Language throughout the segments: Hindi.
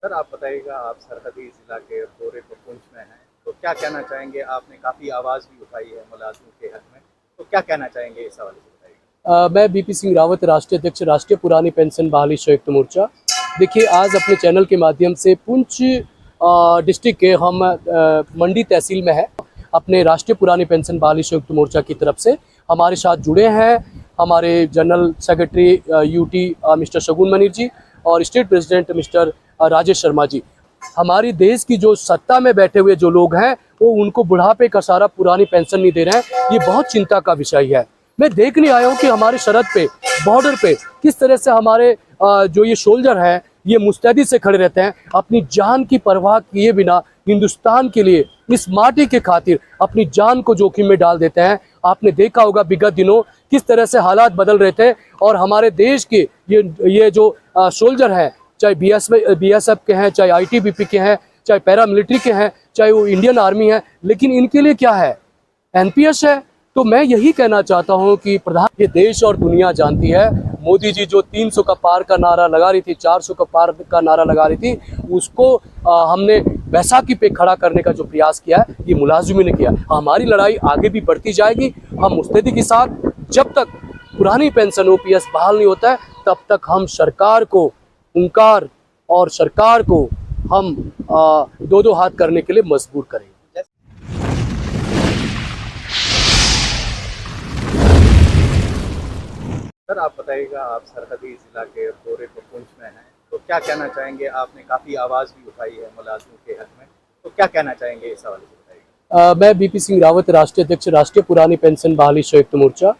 सर आप बताइएगा, आप सरहदी जिला के दौरे पर पुंछ में हैं, तो क्या कहना चाहेंगे? आपने काफ़ी आवाज़ भी उठाई है मुलाज़िमों के हक में, तो क्या कहना चाहेंगे इस हवाले से बताइएगा? मैं बीपी सिंह रावत, राष्ट्रीय अध्यक्ष, राष्ट्रीय पुरानी पेंशन बहाली संयुक्त मोर्चा। देखिए, आज अपने चैनल के माध्यम से पुंछ डिस्ट्रिक्ट के हम मंडी तहसील में है। अपने राष्ट्रीय पुरानी पेंशन बहाली संयुक्त मोर्चा की तरफ से हमारे साथ जुड़े हैं हमारे general secretary UT mister Shagun Manir ji और state president mister Rajesh Sharma ji. हमारी देश की जो सत्ता में बैठे हुए जो लोग हैं वो उनको बुढ़ापे का सारा पुरानी पेंशन नहीं दे रहे हैं। ये बहुत चिंता का विषय है। मैं देखने आया हूँ कि हमारी सरहद पे, बॉर्डर पे किस तरह से हमारे जो ये सोल्जर हैं ये मुस्तैदी से खड़े रहते हैं, अपनी जान की परवाह किए बिना हिंदुस्तान के लिए, इस माटी के खातिर अपनी जान को जोखिम में डाल देते हैं। आपने देखा होगा विगत दिनों किस तरह से हालात बदल रहे थे और हमारे देश के ये जो सोल्जर हैं, चाहे बीएसएफ के हैं, चाहे आईटीबीपी के हैं, चाहे पैरामिलिट्री के हैं, चाहे वो इंडियन आर्मी है, लेकिन इनके लिए क्या है? एनपीएस है। तो मैं यही कहना चाहता हूं कि प्रधान, ये देश और दुनिया जानती है, मोदी जी जो 300 का पार का नारा लगा रही थी, 400 का पार का नारा लगा रही थी, उसको हमने बैसाखी पे खड़ा करने का जो प्रयास किया है ये मुलाजिमी ने किया। हमारी लड़ाई आगे भी बढ़ती जाएगी। हम मुस्तैदी के साथ, जब तक पुरानी पेंशन ओपीएस बहाल नहीं होता है तब तक हम सरकार को हुंकार और सरकार को हम दो हाथ करने के लिए मजबूर करेंगे। सर आप बताइएगा, आप सरहदी जिला के दौरे पर पुंछ में हैं, तो क्या कहना चाहेंगे? आपने काफ़ी आवाज़ भी उठाई है मुलाज़िमों के हक में, तो क्या कहना चाहेंगे इस हवाले से बताइएगा? मैं बीपी सिंह रावत, राष्ट्रीय अध्यक्ष, राष्ट्रीय पुरानी पेंशन बहाली संयुक्त मोर्चा।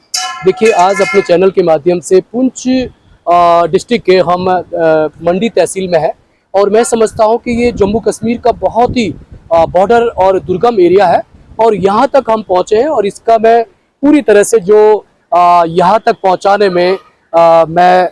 देखिए, आज अपने चैनल के माध्यम से पुंछ डिस्ट्रिक्ट के हम मंडी तहसील में है और मैं समझता हूं कि ये जम्मू कश्मीर का बहुत ही बॉर्डर और दुर्गम एरिया है और यहाँ तक हम पहुँचे हैं और इसका मैं पूरी तरह से जो यहाँ तक पहुँचाने में मैं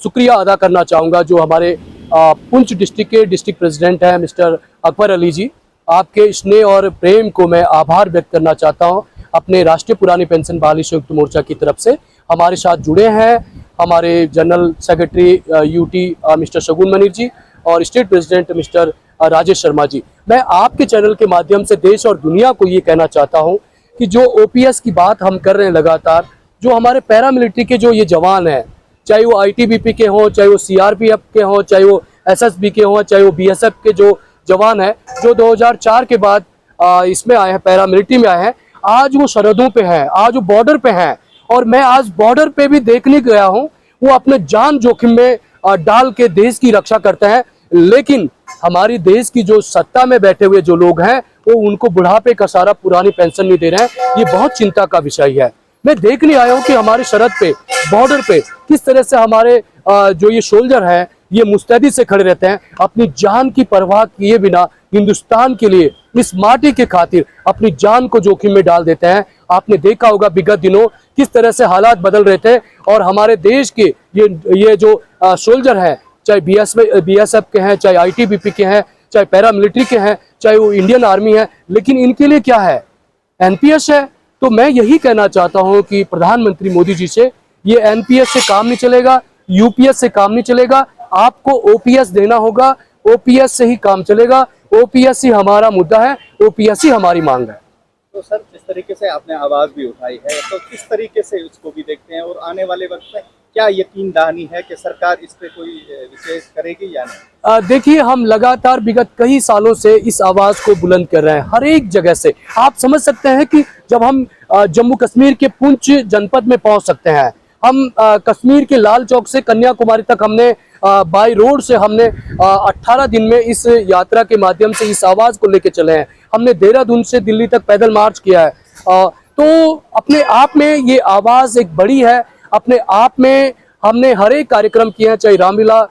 शुक्रिया अदा करना चाहूँगा जो हमारे पुंछ डिस्ट्रिक्ट के डिस्ट्रिक्ट प्रेसिडेंट हैं मिस्टर अकबर अली जी। आपके स्नेह और प्रेम को मैं आभार व्यक्त करना चाहता हूँ। अपने राष्ट्रीय पुरानी पेंशन बहाली संयुक्त मोर्चा की तरफ से हमारे साथ जुड़े हैं हमारे general secretary UT mister Shagun Manir ji और state president mister Rajesh Sharma ji. मैं आपके चैनल के माध्यम से देश और दुनिया को ये कहना चाहता हूँ कि जो ओपीएस की बात हम कर रहे हैं लगातार, जो हमारे पैरामिलिट्री के जो ये जवान हैं, चाहे वो आईटीबीपी के हों, चाहे वो सीआरपीएफ के हों, चाहे वो एसएसबी के हों, चाहे वो बीएसएफ के जो जवान हैं, जो 2004 के बाद इसमें आए हैं, पैरामिलिट्री में आए हैं, आज वो सरहदों पे हैं, आज वो बॉर्डर पे हैं और मैं आज बॉर्डर पे भी देखने गया हूँ। वो अपने जान जोखिम में डाल के देश की रक्षा करते हैं, लेकिन हमारी देश की जो सत्ता में बैठे हुए जो लोग हैं वो उनको बुढ़ापे का सारा पुरानी पेंशन नहीं दे रहे हैं। ये बहुत चिंता का विषय है। मैं देखने आया हूँ कि हमारी सरहद पे, बॉर्डर पे किस तरह से हमारे जो ये सोल्जर हैं ये मुस्तैदी से खड़े रहते हैं, अपनी जान की परवाह किए बिना हिंदुस्तान के लिए, इस माटी के खातिर अपनी जान को जोखिम में डाल देते हैं। आपने देखा होगा विगत दिनों किस तरह से हालात बदल रहे थे और हमारे देश के ये जो सोल्जर हैं, चाहे बीएसएफ के हैं, चाहे आईटीबीपी के हैं, चाहे पैरामिलिट्री के हैं, चाहे वो इंडियन आर्मी है, लेकिन इनके लिए क्या है? एनपीएस है। तो मैं यही कहना चाहता हूं कि प्रधानमंत्री मोदी जी से, ये एनपीएस से काम नहीं चलेगा, यूपीएस से काम नहीं चलेगा, आपको ओपीएस देना होगा। ओपीएस से ही काम चलेगा। ओपीएस ही हमारा मुद्दा है, ओपीएस ही हमारी मांग है। तो सर जिस तरीके से आपने आवाज़ भी उठाई है, तो किस तरीके से उसको भी देखते हैं और आने वाले वक्त में क्या यकीन दहानी है कि सरकार इस पे कोई विशेष करेगी या नहीं? देखिए, हम लगातार विगत कई सालों से इस आवाज को बुलंद कर रहे हैं हर एक जगह से। आप समझ सकते हैं कि जब हम जम्मू कश्मीर के पुंछ जनपद में पहुंच सकते हैं, हम कश्मीर के लाल चौक से कन्याकुमारी तक हमने बाय रोड से हमने 18 दिन में इस यात्रा के माध्यम से इस आवाज को लेके चले हैं। हमने देहरादून से दिल्ली तक पैदल मार्च किया है। तो अपने आप में ये आवाज एक बड़ी है। अपने आप में हमने हर एक कार्यक्रम किए हैं, चाहे रामलीला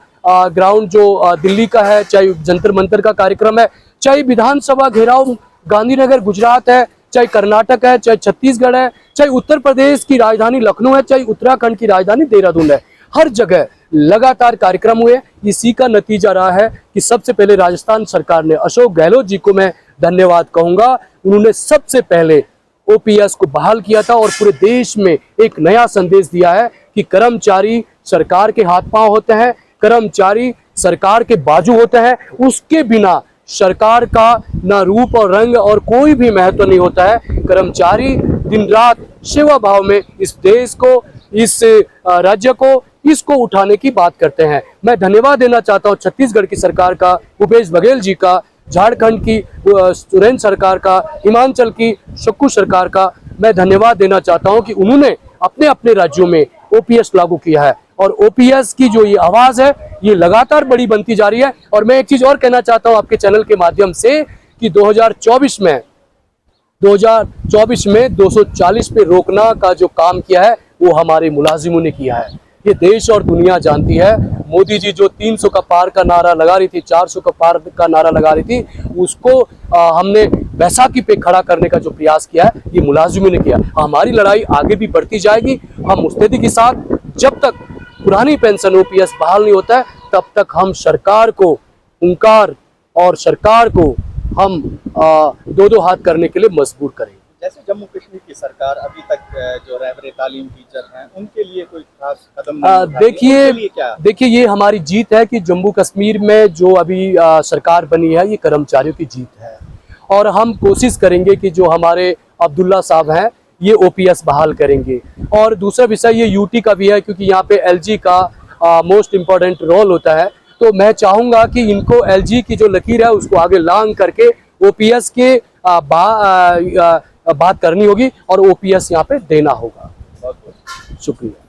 ग्राउंड जो दिल्ली का है, चाहे जंतर मंतर का कार्यक्रम है, चाहे विधानसभा घेराव गांधीनगर गुजरात है, चाहे कर्नाटक है, चाहे छत्तीसगढ़ है, चाहे उत्तर प्रदेश की राजधानी लखनऊ है, चाहे उत्तराखंड की राजधानी देहरादून है, हर जगह लगातार कार्यक्रम हुए। इसी का नतीजा रहा है कि सबसे पहले राजस्थान सरकार ने, अशोक गहलोत जी को मैं धन्यवाद कहूंगा, उन्होंने सबसे पहले ओपीएस को बहाल किया था और पूरे देश में एक नया संदेश दिया है कि कर्मचारी सरकार के हाथ पांव होते हैं, कर्मचारी सरकार के बाजू होते हैं, उसके बिना सरकार का ना रूप और रंग और कोई भी महत्व नहीं होता है। कर्मचारी दिन रात सेवा भाव में इस देश को, इस राज्य को, इसको उठाने की बात करते हैं। मैं धन्यवाद देना चाहता हूँ छत्तीसगढ़ की सरकार का, भूपेश बघेल जी का, झारखंड की सुरेंद्र सरकार का, हिमाचल की शक्कू सरकार का मैं धन्यवाद देना चाहता हूं कि उन्होंने अपने अपने राज्यों में ओपीएस लागू किया है और ओपीएस की जो ये आवाज है ये लगातार बड़ी बनती जा रही है। और मैं एक चीज और कहना चाहता हूं आपके चैनल के माध्यम से कि 2024 में 240 पे रोकना का जो काम किया है वो हमारे मुलाजिमों ने किया है। ये देश और दुनिया जानती है। मोदी जी जो 300 का पार का नारा लगा रही थी, 400 का पार का नारा लगा रही थी, उसको हमने बैसाखी पे खड़ा करने का जो प्रयास किया है ये मुलाजिमों ने किया। हमारी लड़ाई आगे भी बढ़ती जाएगी। हम मुस्तैदी के साथ, जब तक पुरानी पेंशन ओपीएस बहाल नहीं होता है तब तक हम सरकार को हुंकार और सरकार को हम दो हाथ करने के लिए मजबूर करेंगे। जैसे जम्मू कश्मीर की सरकार अभी तक जो रहबरे तालीम टीचर हैं उनके लिए कोई खास कदम नहीं उठाई, देखिए ये हमारी जीत है कि जम्मू कश्मीर में जो अभी सरकार बनी है ये कर्मचारियों की जीत है और हम कोशिश करेंगे कि जो हमारे अब्दुल्ला साहब हैं ये ओपीएस बहाल करेंगे। और दूसरा विषय ये यूटी का भी है क्योंकि यहाँ पे एलजी का मोस्ट इम्पोर्टेंट रोल होता है। तो मैं चाहूँगा कि इनको एलजी की जो लकीर है उसको आगे लांग करके ओपीएस के बात करनी होगी और ओपीएस यहाँ पे देना होगा। बहुत बहुत शुक्रिया।